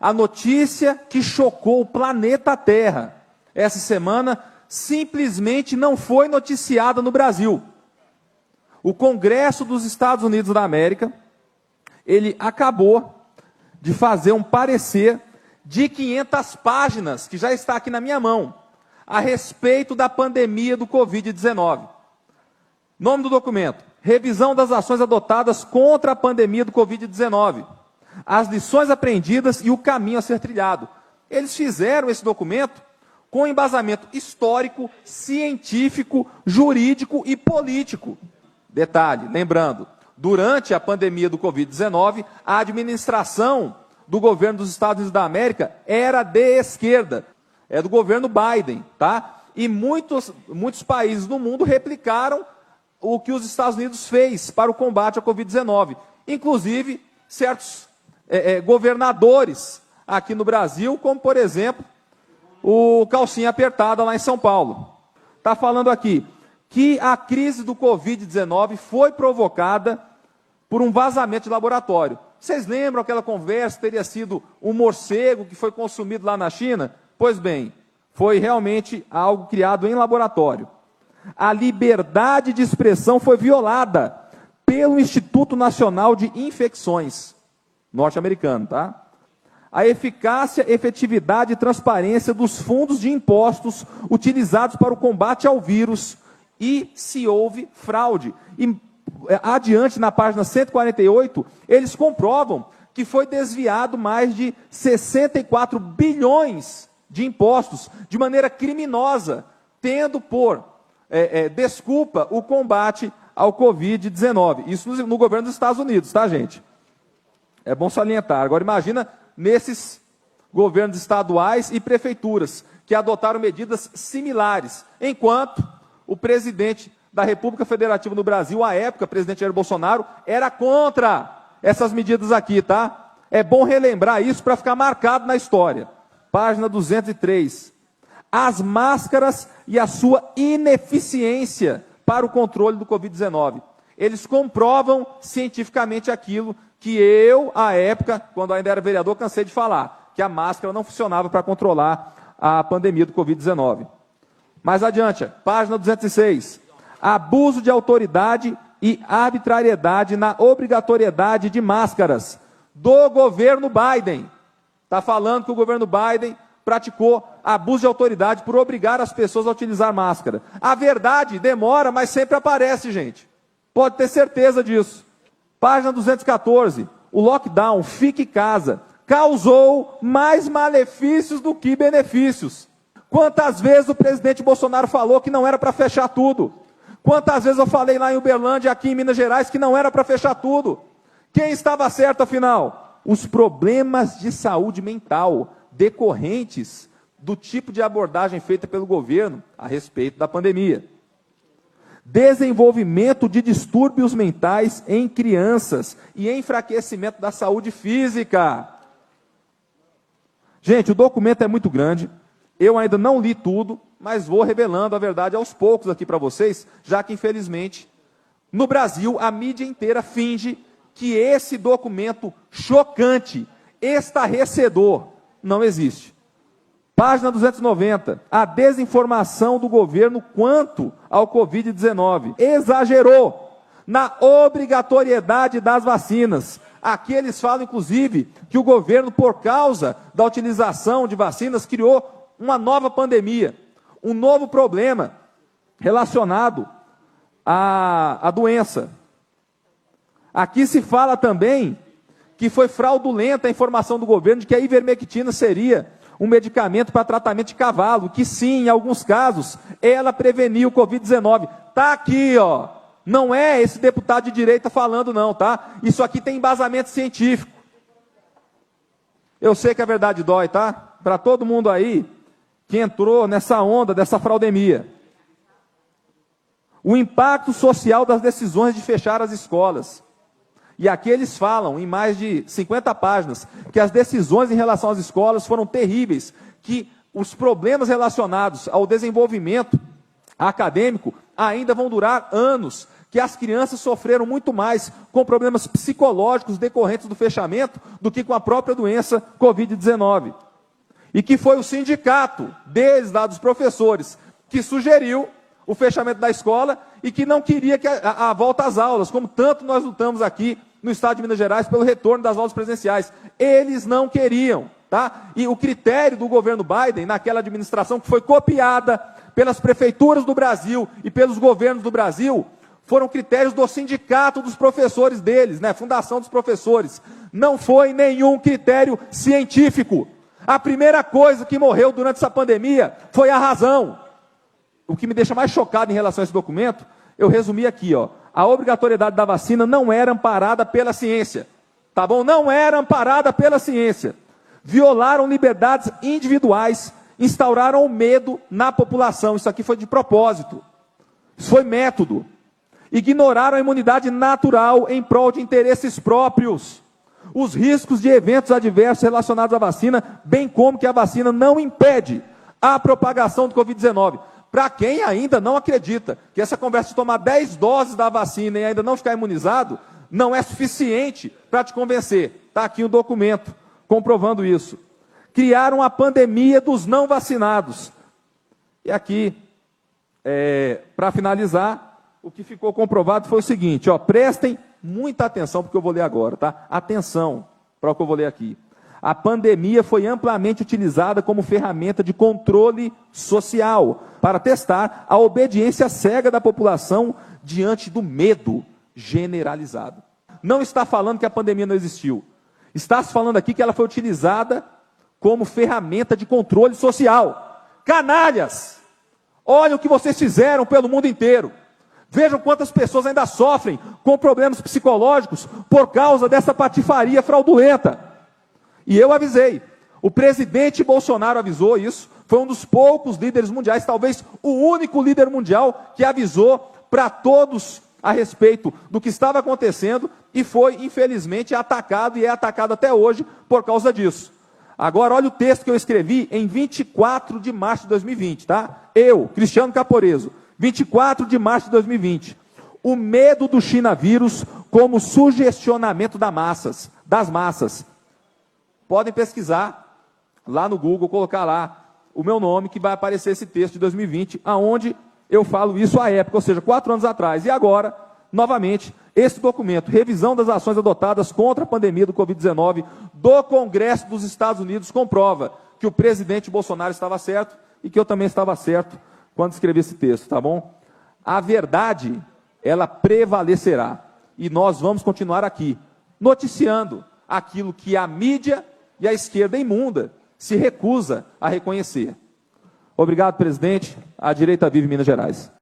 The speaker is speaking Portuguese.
A notícia que chocou o planeta Terra essa semana simplesmente não foi noticiada no Brasil. O Congresso dos Estados Unidos da América, ele acabou de fazer um parecer de 500 páginas, que já está aqui na minha mão, a respeito da pandemia do Covid-19. Nome do documento: Revisão das ações adotadas contra a pandemia do Covid-19, as lições aprendidas e o caminho a ser trilhado. Eles fizeram esse documento com embasamento histórico, científico, jurídico e político. Detalhe, lembrando, durante a pandemia do Covid-19, a administração do governo dos Estados Unidos da América era de esquerda, é do governo Biden, tá? E muitos países do mundo replicaram o que os Estados Unidos fez para o combate à Covid-19. Inclusive, certos governadores aqui no Brasil, como, por exemplo, o Calcinha Apertada lá em São Paulo. Está falando aqui que a crise do Covid-19 foi provocada por um vazamento de laboratório. Vocês lembram aquela conversa que teria sido um morcego que foi consumido lá na China? Pois bem, foi realmente algo criado em laboratório. A liberdade de expressão foi violada pelo Instituto Nacional de Infecções, norte-americano, tá? A eficácia, efetividade e transparência dos fundos de impostos utilizados para o combate ao vírus e se houve fraude. E adiante, na página 148, eles comprovam que foi desviado mais de 64 bilhões de impostos de maneira criminosa, tendo por desculpa o combate ao Covid-19. Isso no governo dos Estados Unidos, tá, gente? É bom salientar. Agora, imagina nesses governos estaduais e prefeituras que adotaram medidas similares, enquanto o presidente da República Federativa do Brasil, à época, presidente Jair Bolsonaro, era contra essas medidas aqui, tá? É bom relembrar isso para ficar marcado na história. Página 203. As máscaras e a sua ineficiência para o controle do Covid-19. Eles comprovam cientificamente aquilo que eu, à época, quando ainda era vereador, cansei de falar, que a máscara não funcionava para controlar a pandemia do Covid-19. Mais adiante, página 206. Abuso de autoridade e arbitrariedade na obrigatoriedade de máscaras do governo Biden. Está falando que o governo Biden praticou abuso de autoridade por obrigar as pessoas a utilizar máscara. A verdade demora, mas sempre aparece, gente. Pode ter certeza disso. Página 214. O lockdown, fique em casa, causou mais malefícios do que benefícios. Quantas vezes o presidente Bolsonaro falou que não era para fechar tudo? Quantas vezes eu falei lá em Uberlândia, aqui em Minas Gerais, que não era para fechar tudo? Quem estava certo, afinal? Os problemas de saúde mental decorrentes do tipo de abordagem feita pelo governo a respeito da pandemia. Desenvolvimento de distúrbios mentais em crianças e enfraquecimento da saúde física. Gente, o documento é muito grande, eu ainda não li tudo, mas vou revelando a verdade aos poucos aqui para vocês, já que, infelizmente, no Brasil, a mídia inteira finge que esse documento chocante, estarrecedor, não existe. Página 290, a desinformação do governo quanto ao Covid-19. Exagerou na obrigatoriedade das vacinas. Aqui eles falam, inclusive, que o governo, por causa da utilização de vacinas, criou uma nova pandemia, um novo problema relacionado à doença. Aqui se fala também que foi fraudulenta a informação do governo de que a ivermectina seria um medicamento para tratamento de cavalo, que sim, em alguns casos, ela preveniu o Covid-19. Está aqui, ó. Não é esse deputado de direita falando, não, tá? Isso aqui tem embasamento científico. Eu sei que a verdade dói, tá? Para todo mundo aí que entrou nessa onda dessa fraudemia. O impacto social das decisões de fechar as escolas. E aqui eles falam, em mais de 50 páginas, que as decisões em relação às escolas foram terríveis, que os problemas relacionados ao desenvolvimento acadêmico ainda vão durar anos, que as crianças sofreram muito mais com problemas psicológicos decorrentes do fechamento do que com a própria doença Covid-19. E que foi o sindicato deles, lá dos professores, que sugeriu o fechamento da escola e que não queria que a volta às aulas, como tanto nós lutamos aqui no estado de Minas Gerais pelo retorno das aulas presenciais. Eles não queriam, tá? E o critério do governo Biden, naquela administração que foi copiada pelas prefeituras do Brasil e pelos governos do Brasil, foram critérios do sindicato dos professores deles, né? Fundação dos Professores. Não foi nenhum critério científico. A primeira coisa que morreu durante essa pandemia foi a razão. O que me deixa mais chocado em relação a esse documento, eu resumi aqui, ó. A obrigatoriedade da vacina não era amparada pela ciência, tá bom? Não era amparada pela ciência. Violaram liberdades individuais, instauraram o medo na população. Isso aqui foi de propósito. Isso foi método. Ignoraram a imunidade natural em prol de interesses próprios. Os riscos de eventos adversos relacionados à vacina, bem como que a vacina não impede a propagação do Covid-19. Para quem ainda não acredita que essa conversa de tomar 10 doses da vacina e ainda não ficar imunizado, não é suficiente para te convencer. Está aqui um documento comprovando isso. Criaram a pandemia dos não vacinados. E aqui, para finalizar, o que ficou comprovado foi o seguinte, ó, prestem muita atenção porque eu vou ler agora, tá? Atenção para o que eu vou ler aqui. A pandemia foi amplamente utilizada como ferramenta de controle social para testar a obediência cega da população diante do medo generalizado. Não está falando que a pandemia não existiu. Está se falando aqui que ela foi utilizada como ferramenta de controle social. Canalhas! Olha o que vocês fizeram pelo mundo inteiro. Vejam quantas pessoas ainda sofrem com problemas psicológicos por causa dessa patifaria fraudulenta. E eu avisei. O presidente Bolsonaro avisou isso. Foi um dos poucos líderes mundiais, talvez o único líder mundial que avisou para todos a respeito do que estava acontecendo e foi, infelizmente, atacado e é atacado até hoje por causa disso. Agora, olha o texto que eu escrevi em 24 de março de 2020, tá? Eu, Cristiano Caporeso, 24 de março de 2020. O medo do Chinavírus como sugestionamento das massas. Podem pesquisar lá no Google, colocar lá o meu nome, que vai aparecer esse texto de 2020, aonde eu falo isso à época, ou seja, 4 anos atrás. E agora, novamente, esse documento, revisão das ações adotadas contra a pandemia do Covid-19 do Congresso dos Estados Unidos, comprova que o presidente Bolsonaro estava certo e que eu também estava certo quando escrevi esse texto, tá bom? A verdade, ela prevalecerá. E nós vamos continuar aqui, noticiando aquilo que a mídia e a esquerda imunda se recusa a reconhecer. Obrigado, presidente. A direita vive Minas Gerais.